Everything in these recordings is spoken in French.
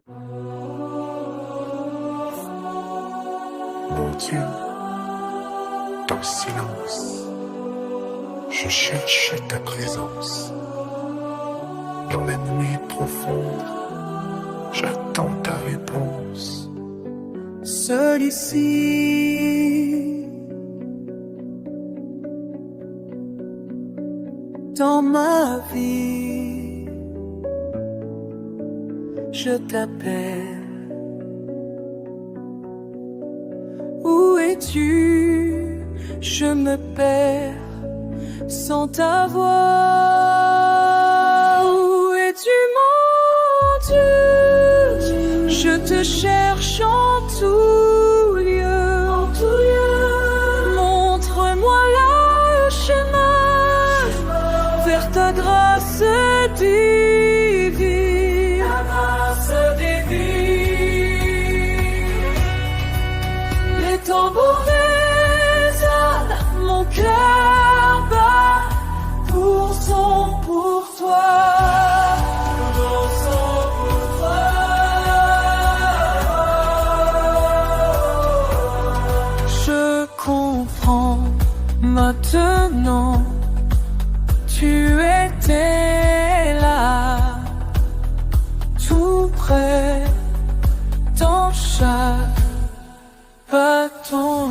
Mon Dieu, dans le silence, je cherche ta présence. Dans la nuit profonde, j'attends ta réponse. Seul ici, dans ma vie, je t'appelle. Où es-tu? Je me perds sans ta voix. Où es-tu, mon Dieu? Je te cherche en tout lieu. Montre-moi le chemin vers ta grâce divine. Les tambours résonnent, mon cœur bat pour toi. Je comprends maintenant, tu étais là, tout près, dans chaque battement.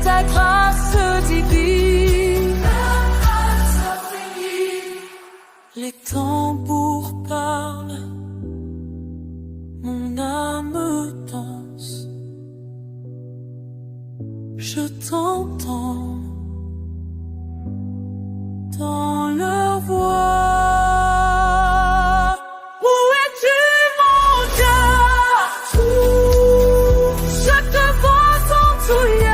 Ta grâce divine, les tambours parlent, mon âme danse, je t'entends dans leur voix. Où es-tu, mon Dieu? Je te vois en tout lieu.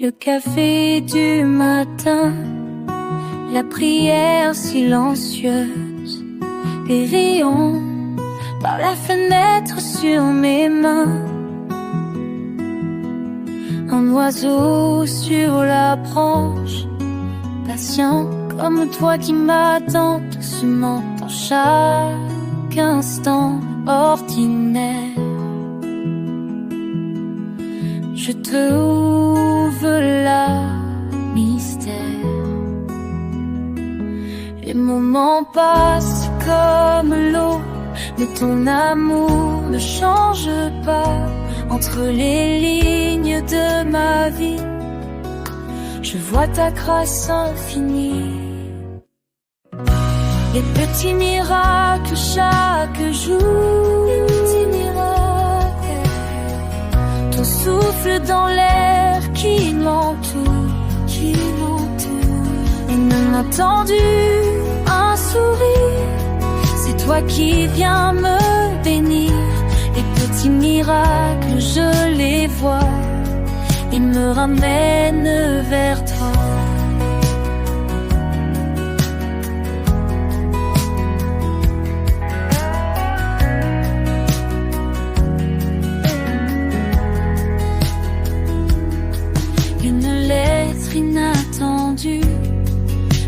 Le café du matin, la prière silencieuse, des rayons par la fenêtre sur mes mains, un oiseau sur la branche, patient comme toi qui m'attends doucement dans chaque instant ordinaire. Je te ouvre la mystère. Les moments passent comme l'eau, mais ton amour ne change pas. Entre les lignes de ma vie, je vois ta grâce infinie. Les petits miracles chaque jour, les petits miracles, ton souffle dans l'air qui m'entoure, inattendu, un sourire, c'est toi qui viens me bénir. Les petits miracles, je les vois, ils me ramènent vers toi. Une lettre inattendue,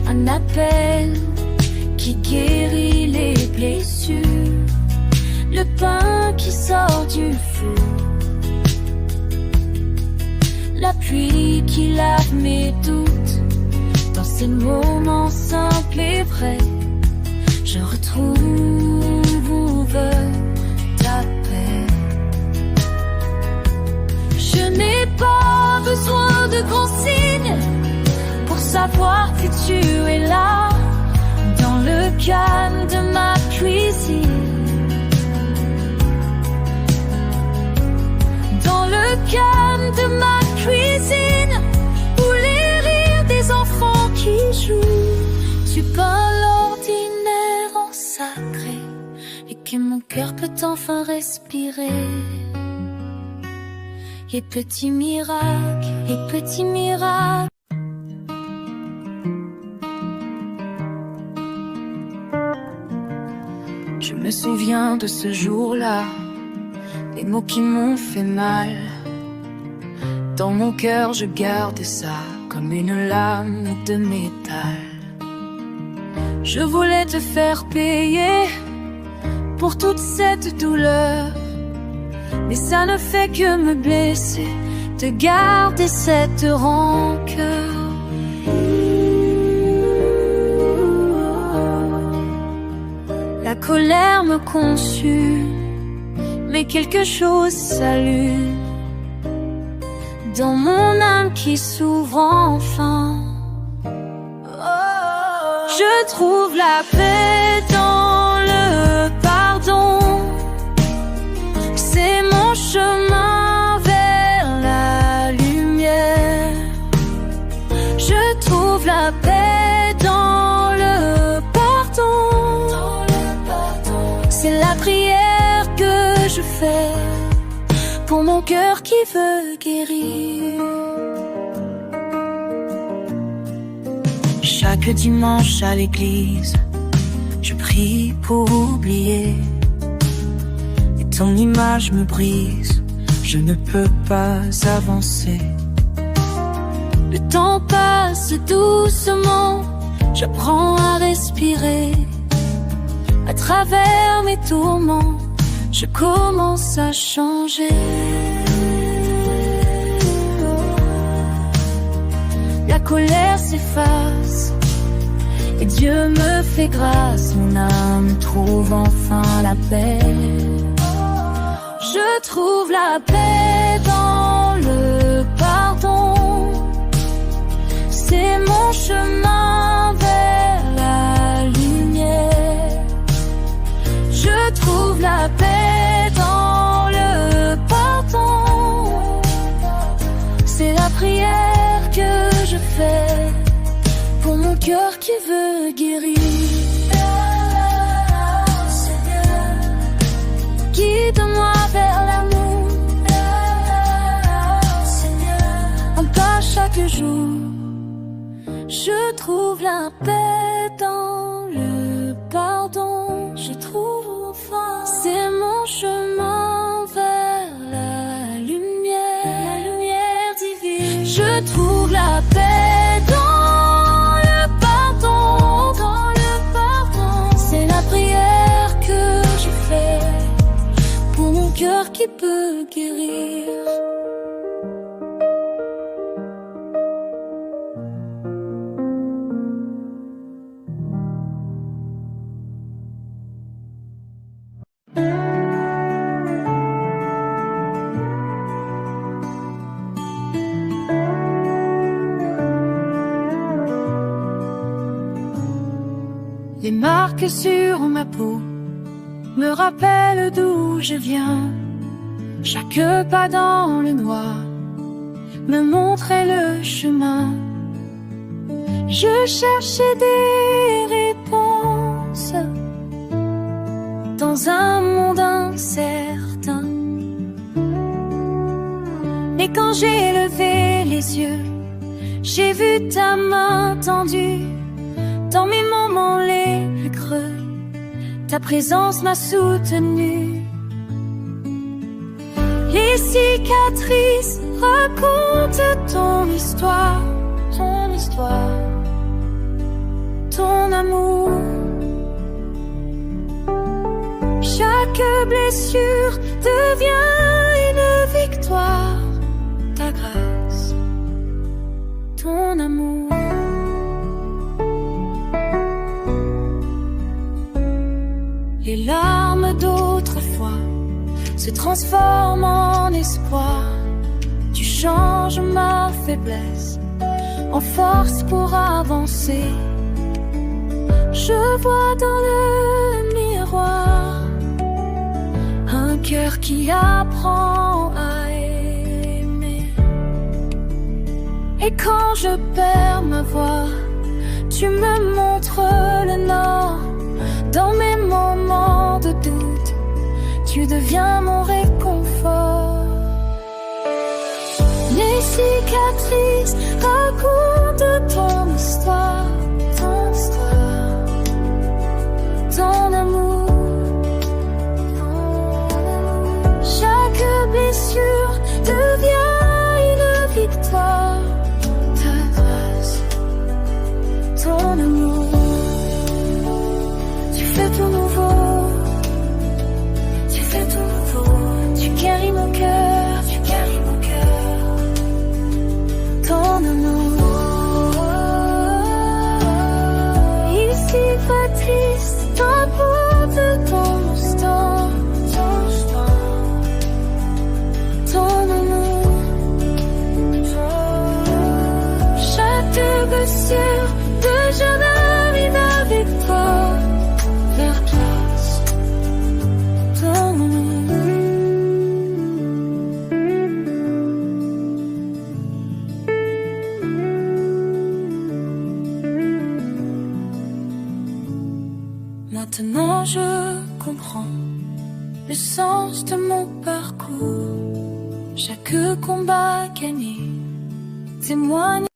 un appel qui guérit les blessures, le pain qui sort du four, la pluie qui lave mes doutes. Dans ces moments simples et vrais, je retrouve ta paix. Je n'ai pas besoin de grands signes, savoir que tu es là, dans le calme de ma cuisine, dans le calme de ma cuisine, où les rires des enfants qui jouent. Tu peins l'ordinaire en sacré, et que mon cœur peut enfin respirer. Et petit miracle, et petit miracle. Je me souviens de ce jour-là, des mots qui m'ont fait mal. Dans mon cœur je garde ça comme une lame de métal. Je voulais te faire payer pour toute cette douleur, mais ça ne fait que me blesser de garder cette rancœur. La colère me consume, mais quelque chose s'allume dans mon âme qui s'ouvre enfin. Je trouve la paix dans le pardon. C'est mon chemin vers la lumière. Je trouve la paix dans le pardon. C'est la prière que je fais pour mon cœur qui veut guérir. Chaque dimanche à l'église, je prie pour oublier. Et ton image me brise, je ne peux pas avancer. Le temps passe doucement, j'apprends à respirer. À travers mes tourments, je commence à changer. La colère s'efface et Dieu me fait grâce. Mon âme trouve enfin la paix. Je trouve la paix dans le pardon. C'est mon chemin vers la lumière. Je trouve la paix dans le pardon. C'est la prière que je fais pour mon cœur qui veut guérir. Seigneur, guide-moi vers l'amour. Seigneur, un pas chaque jour. Je trouve la paix dans le pardon. Je trouve enfin, c'est mon chemin vers la lumière divine. Je trouve la paix dans le pardon, c'est la prière que je fais pour mon cœur qui peut guérir. Les marques sur ma peau me rappellent d'où je viens. Chaque pas dans le noir me montrait le chemin. Je cherchais des réponses dans un monde incertain. Mais quand j'ai levé les yeux, j'ai vu ta main tendue. Dans mes moments les plus creux, ta présence m'a soutenue. Les cicatrices racontent ton histoire, ton amour. Chaque blessure devient une victoire. Ta grâce, ton amour. Les larmes d'autrefois se transforment en espoir. Tu changes ma faiblesse en force pour avancer. Je vois dans le miroir un cœur qui apprend à aimer. Et quand je perds ma voix, tu me montres le nord. Dans mes moments de doute, tu deviens mon réconfort. Les cicatrices racontent ton histoire, ton amour. Chaque blessure devient une victoire. Ta grâce, ton amour. Tu fais tout nouveau, tu fais tout nouveau. Tu guéris mon cœur, tu guéris mon cœur. Ton amour. Il cicatrise ta peau de ton instant. Ton amour. Chaque blessure de jeune arrive avec toi. Vers toi. Ton amour. Maintenant je comprends le sens de mon parcours. Chaque combat gagné témoigne.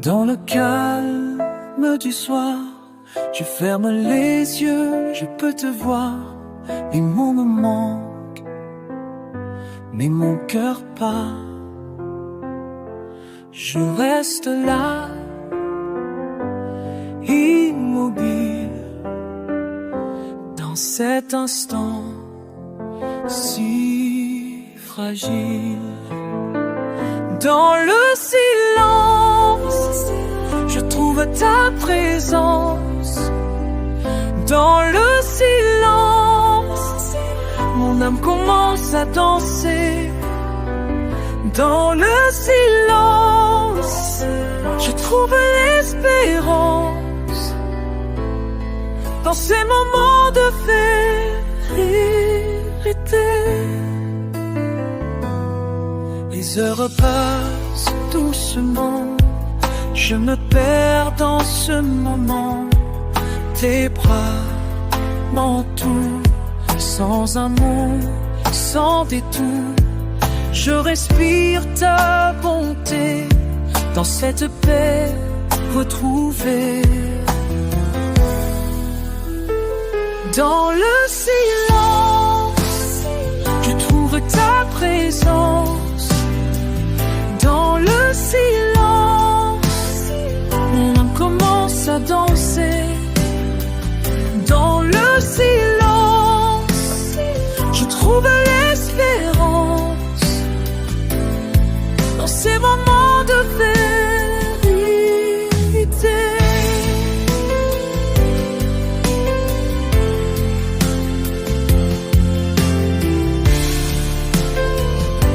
Dans le calme du soir, je ferme les yeux, je peux te voir. Les mots me manquent, mais mon cœur pas. Je reste là, immobile, dans cet instant si fragile. Dans le silence, je trouve ta présence. Dans le silence, mon âme commence à danser. Dans le silence, je trouve l'espérance. Dans ces moments de vérité, les heures passent doucement. Je me perds dans ce moment. Tes bras m'entourent, sans un mot, sans détour. Je respire ta bonté, dans cette paix retrouvée. Dans le silence, je trouve ta présence. Dans le silence, mon âme commence à danser. Dans le silence, je trouve l'espérance. Dans ces moments de vérité,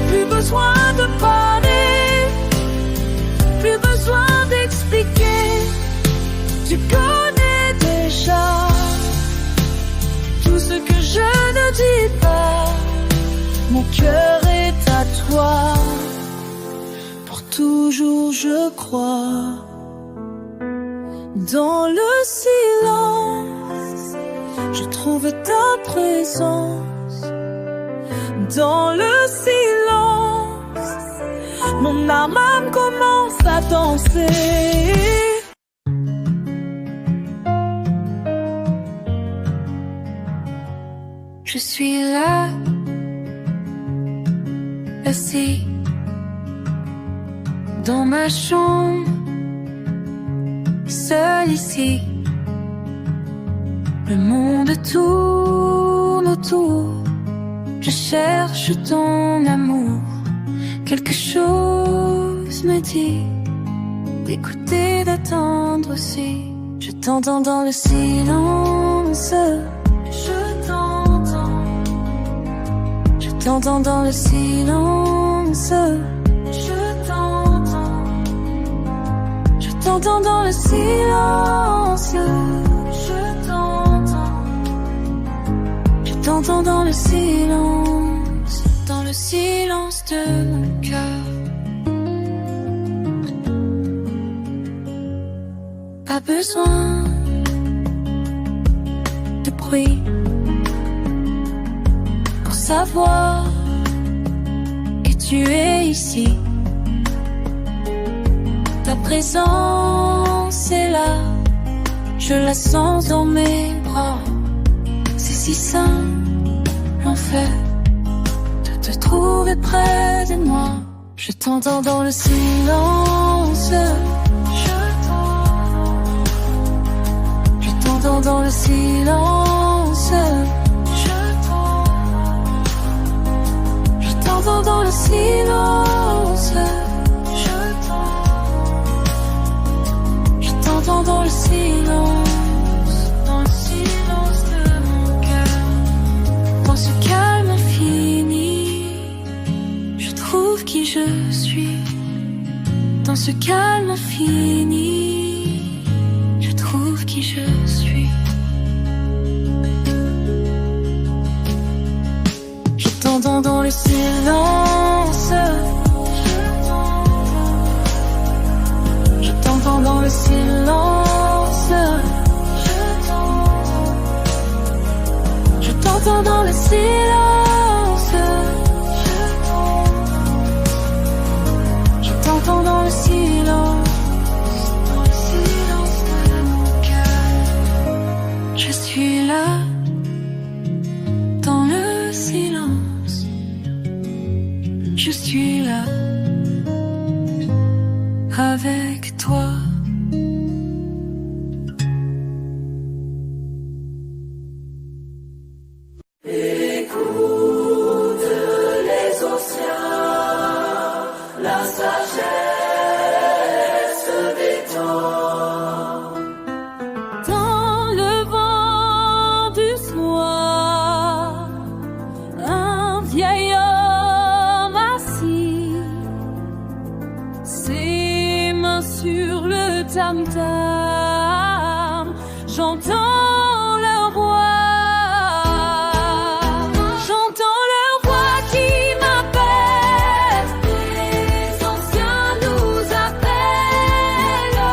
plus besoin de parler, plus besoin d'expliquer. Tu connais déjà tout ce que je ne dis pas. Mon cœur est à toi. Pour toujours je crois. Dans le silence, je trouve ta présence. Dans le silence, mon âme commence à danser. Je suis là, assis dans ma chambre, seul ici. Le monde tourne autour, je cherche ton amour. Quelque chose me dit, d'écouter, d'attendre aussi. Je t'entends dans le silence. Je t'entends. Je t'entends dans le silence. Je t'entends. Je t'entends dans le silence. Je t'entends. Je t'entends dans le silence. Dans le silence de mon cœur. Pas besoin de bruit pour savoir que tu es ici. Ta présence est là, je la sens dans mes bras. C'est si simple en fait de te trouver près de moi. Je t'entends dans le silence. Dans le silence, je t'entends dans le silence, je t'entends dans le silence de mon cœur. Dans ce calme infini, je trouve qui je suis. Dans ce calme infini, je trouve qui je suis. Je t'entends dans le silence. Je t'entends dans le silence. Je t'entends dans le silence. Je t'entends dans le silence. Je suis là, dans le silence. Je suis là, avec toi. Écoute les océans, la sagesse des temps. Dans le vent du soir, un vieil homme assis, ses mains sur le tam-tam, j'entends leur voix. J'entends leur voix qui m'appelle. Les anciens nous appellent.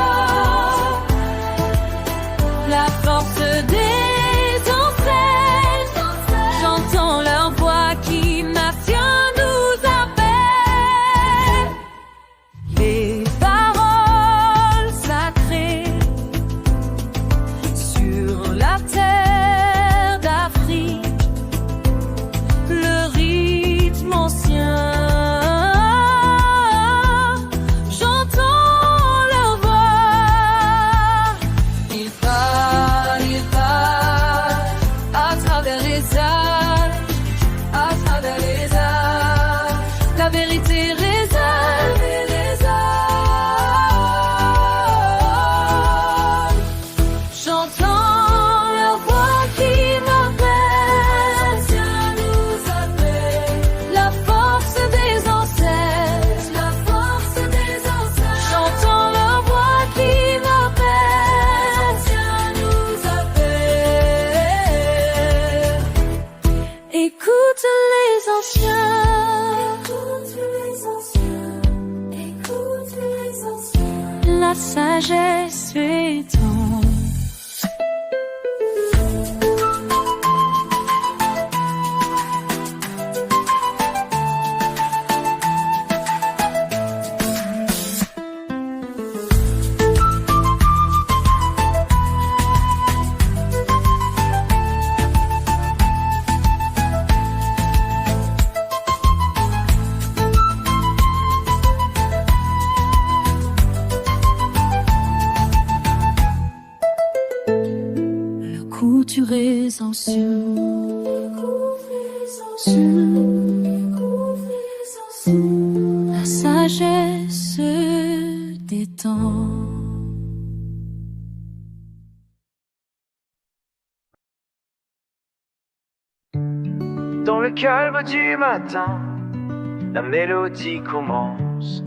La force des ancêtres. J'entends leur voix qui m'attient, nous appelle. Les paroles sacrées sur la terre d'Afrique, le rythme ancien. J'entends leur voix. Ils parlent à travers les âges, à travers les âges. La vérité résonne et les âges. J'entends leur voix qui m'appelle. Nous appelle. La force des ancêtres. La force des ancêtres. J'entends leur voix qui m'appelle. Nous appelle. Écoute les anciens. Écoute les anciens. Écoute les anciens. La sagesse est en couturés anciens. La sagesse des temps. Dans le calme du matin, la mélodie commence.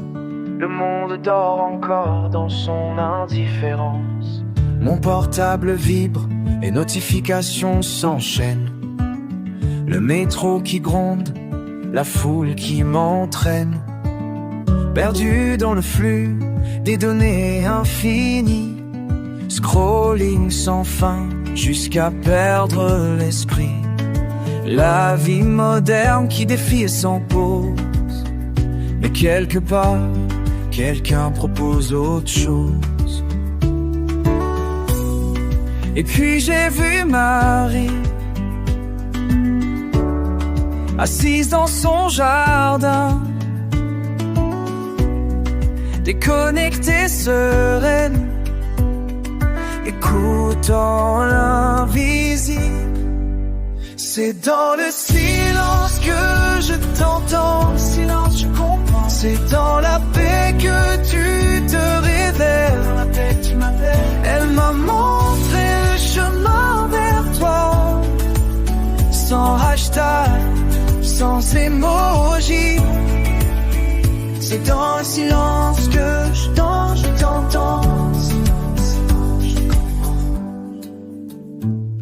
Le monde dort encore dans son indifférence. Mon portable vibre et notifications s'enchaînent. Le métro qui gronde, la foule qui m'entraîne. Perdu dans le flux des données infinies. Scrolling sans fin jusqu'à perdre l'esprit. La vie moderne qui défie et s'impose. Mais quelque part, quelqu'un propose autre chose. Et puis j'ai vu Marie assise dans son jardin, déconnectée, sereine, écoutant l'invisible. C'est dans le silence que je t'entends, le silence je comprends. C'est dans la paix que tu te révèles, dans la paix tu m'appelles. Elle m'a montré le chemin vers toi, sans hashtag, sans emoji. C'est dans le silence que je t'entends.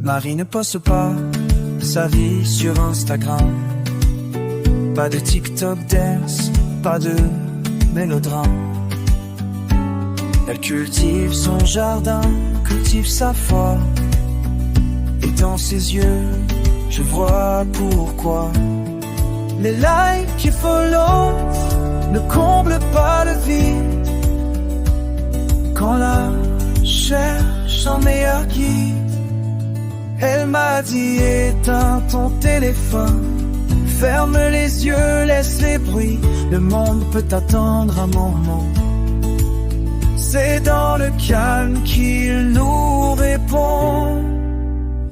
Marie ne poste pas sa vie sur Instagram. Pas de TikTok dance, pas de mélodrame. Elle cultive son jardin, cultive sa foi. Et dans ses yeux, je vois pourquoi. Les likes et follow ne comblent pas le vide. Quand la cherche un meilleur guide, elle m'a dit éteins ton téléphone, ferme les yeux, laisse les bruits. Le monde peut attendre un moment. C'est dans le calme qu'il nous répond.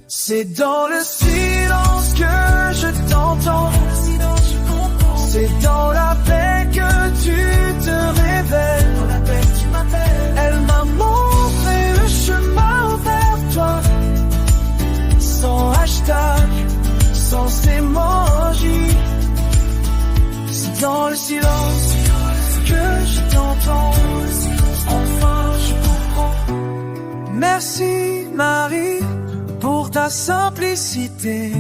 C'est dans le silence que je t'entends. C'est dans la paix que tu te révèles. Dans la paix tu m'appelles. Elle m'a montré le chemin vers toi, sans hashtag, sans emoji. C'est dans le silence que je t'entends. Enfin je comprends. Merci Marie pour ta simplicité.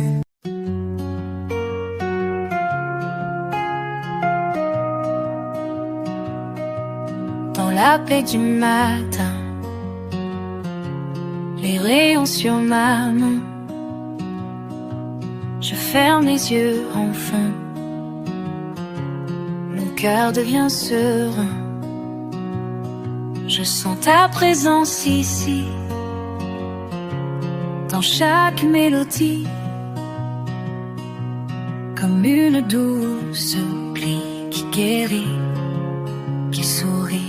Dans la paix du matin, les rayons sur ma main, je ferme les yeux enfin. Mon cœur devient serein. Je sens ta présence ici, dans chaque mélodie, comme une douce pluie qui guérit, qui sourit.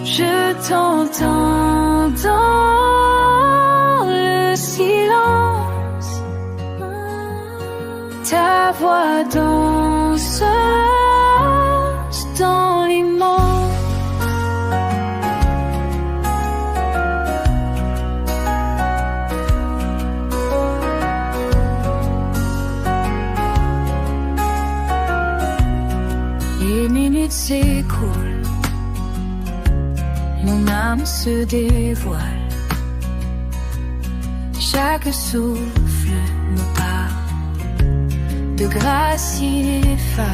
Je t'entends dans le silence, ta voix danse dans l'immense. Les minutes s'écoulent, mon âme se dévoile. Chaque souffle me parle de grâce ineffable.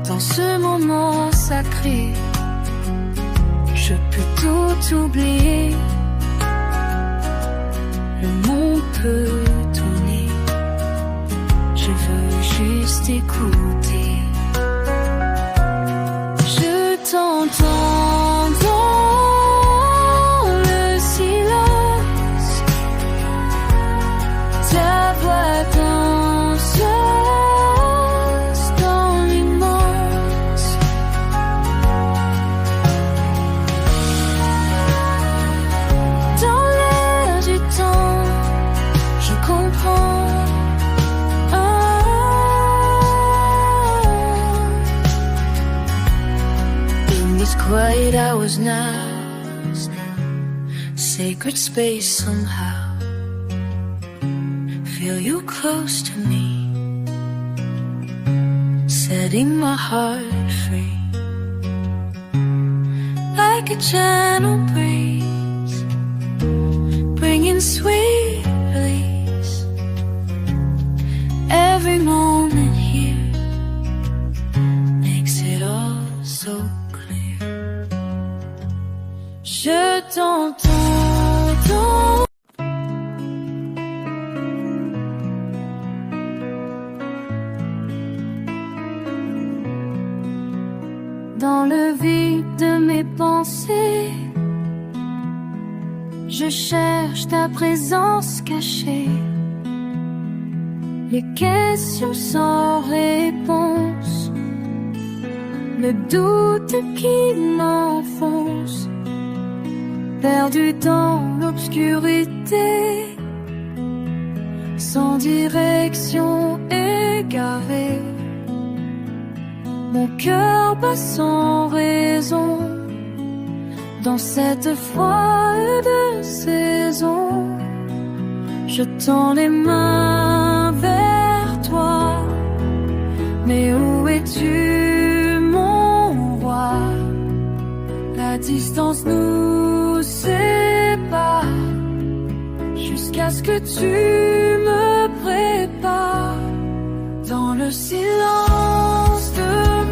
Dans ce moment sacré, je peux tout oublier. Le monde peut tourner, je veux juste écouter. Je t'entends dans le silence, ta voix danse dans l'immense. Dans l'air du temps, je comprends. Quiet hours now, sacred space somehow. feel you close to me, setting my heart free. Like a gentle breeze, bringing sweet release. Every moment here makes it all so clear. Je t'entends. Dans le vide de mes pensées, je cherche ta présence cachée. Les questions sans réponse, le doute qui m'enfonce, perdu dans l'obscurité, sans direction égarée. Mon cœur bat sans raison dans cette froide saison. Je tends les mains vers toi, mais où es-tu, mon roi? La distance nous sépare, jusqu'à ce que tu me prépares. Dans le silence de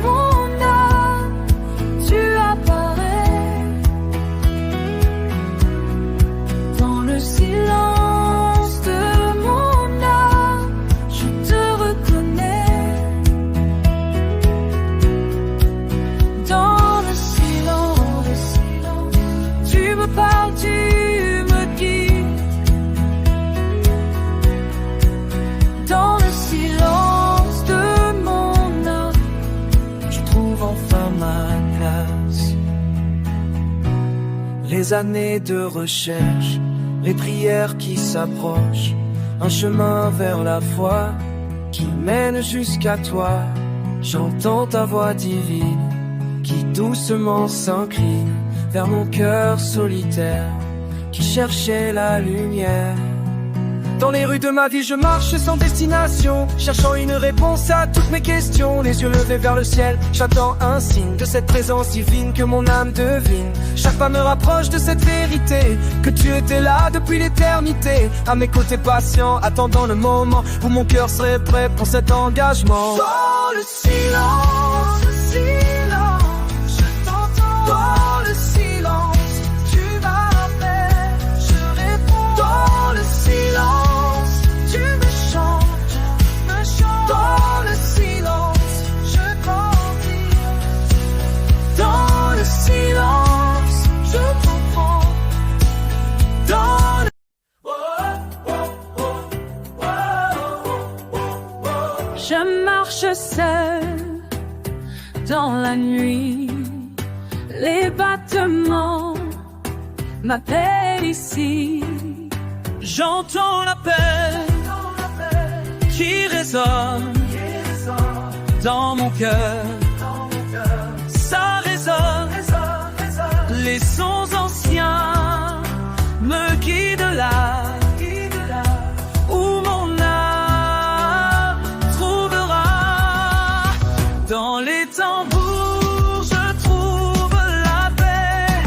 mon âme, tu apparais. Dans le silence de mon âme, je te reconnais. Dans le silence, tu me parles, tu me guides. Dans le silence de mon âme, je trouve enfin ma place. Les années de recherche, les prières qui s'approchent, un chemin vers la foi qui mène jusqu'à toi. J'entends ta voix divine qui doucement s'incline vers mon cœur solitaire qui cherchait la lumière. Dans les rues de ma vie je marche sans destination, cherchant une réponse à toutes mes questions. Les yeux levés vers le ciel, j'attends un signe de cette présence divine que mon âme devine. Chaque pas me rapproche de cette vérité, que tu étais là depuis l'éternité, à mes côtés patient, attendant le moment où mon cœur serait prêt pour cet engagement. Dans le silence, je t'entends. Dans le silence, tu m'appelles, je réponds. Dans le silence, tu me chantes, dans le silence, je grandis. Dans le silence, je comprends. Dans le... Je marche seule dans la nuit, les battements m'appellent ici. J'entends l'appel qui résonne dans mon cœur. Ça résonne, les sons anciens me guident là où mon âme trouvera. Dans les tambours je trouve la paix.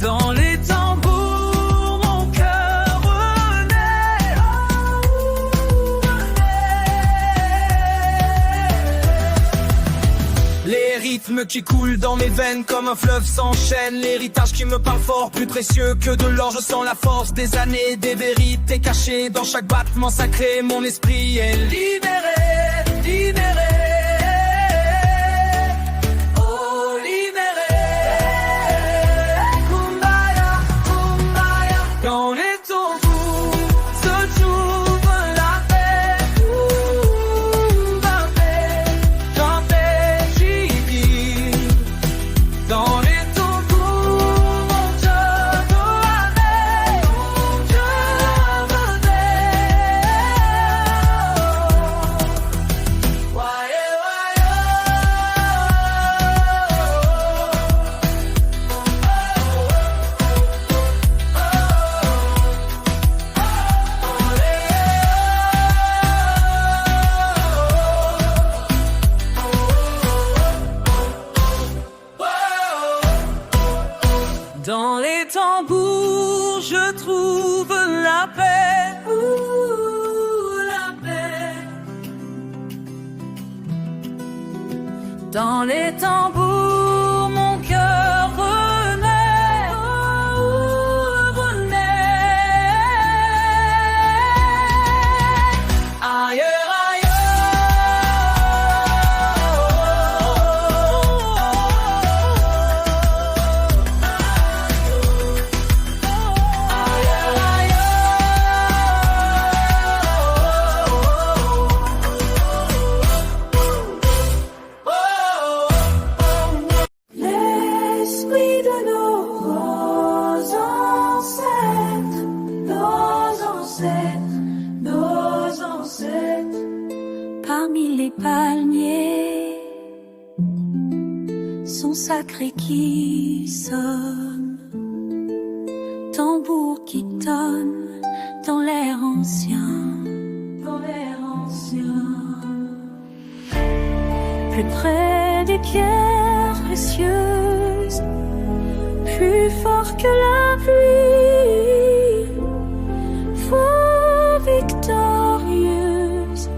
Dans les tambours, mon cœur renaît. Les rythmes qui coulent dans mes veines comme un fleuve s'enchaînent. L'héritage qui me parle fort, plus précieux que de l'or. Je sens la force des années, des vérités cachées dans chaque battement sacré. Mon esprit est libéré, libéré. Dans les tambours se trouve la paix. Quand j'y vis. Dans les tambours mon Dieu renaît, mon Dieu renaît. Dans les tambours, mon cœur renaît, ailleurs, nos ancêtres, parmi les palmiers, son sacré qui sonne, tambour qui tonne dans l'air ancien, plus près des pierres précieuses, plus fort que la pluie, foi victorieuse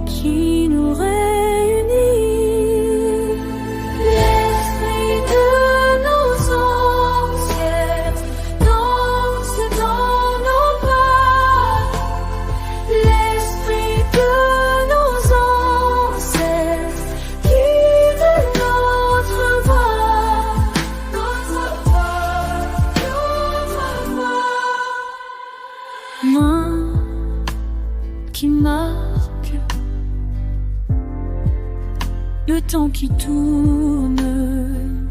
qui nous réunit. L'esprit de nos ancêtres danse dans nos pas. L'esprit de nos ancêtres guide notre voie, notre voie, notre voie. Main qui marque le temps qui tourne,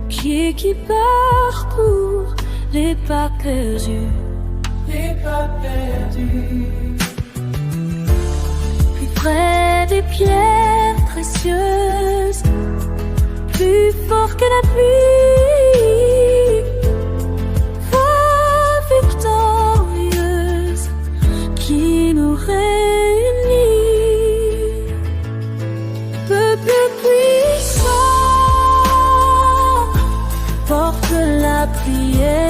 pied qui parcourt les pas perdus, plus près des pierres précieuses, plus fort que la pluie, voix victorieuse qui nous réunit. Peuple puissant porte la prière.